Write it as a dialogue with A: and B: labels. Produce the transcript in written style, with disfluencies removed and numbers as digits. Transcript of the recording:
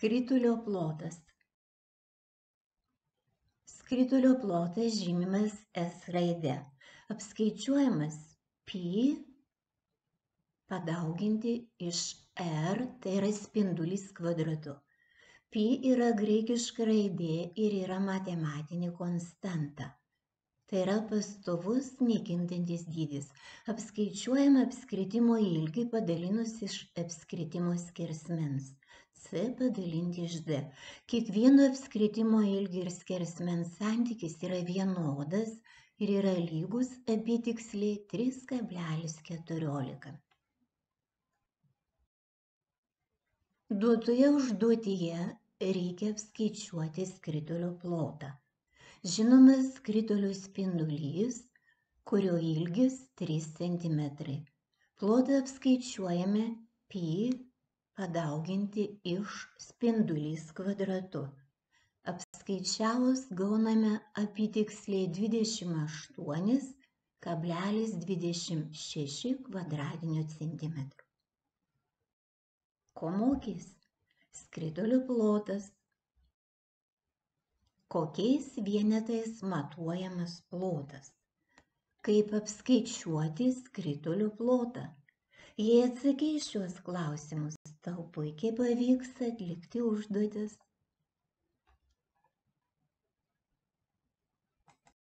A: Skritulio plotas. Skritulio plotas žymimas S raide. Apskaičiuojamas pi padauginti iš r, tai yra spindulys kvadratu. Pi yra graikiška raidė ir yra matematinė konstanta. Tai yra pastovus nekintantis dydis. Apskaičiuojama apskritimo ilgį padalinus iš apskritimo skersmens. C padalinti iš D. Kiekvieno apskritimo ilgio ir skersmens santykis yra vienodas ir yra lygus apytiksliai 3,14. Duotoje užduotyje reikia apskaičiuoti skritulio plotą. Žinomas skritulio spindulys, kurio ilgis 3 cm. Plotą apskaičiuojame pi padauginti iš spindulys kvadratu. Apskaičiavus gauname apytiksliai 28,26 kvadratinio centimetro. Ko mokys? Skritulio plotas. Kokiais vienetais matuojamas plotas? Kaip apskaičiuoti skritulio plotą? Jei atsakei šiuos klausimus, tau puikiai pavyks atlikti užduotis.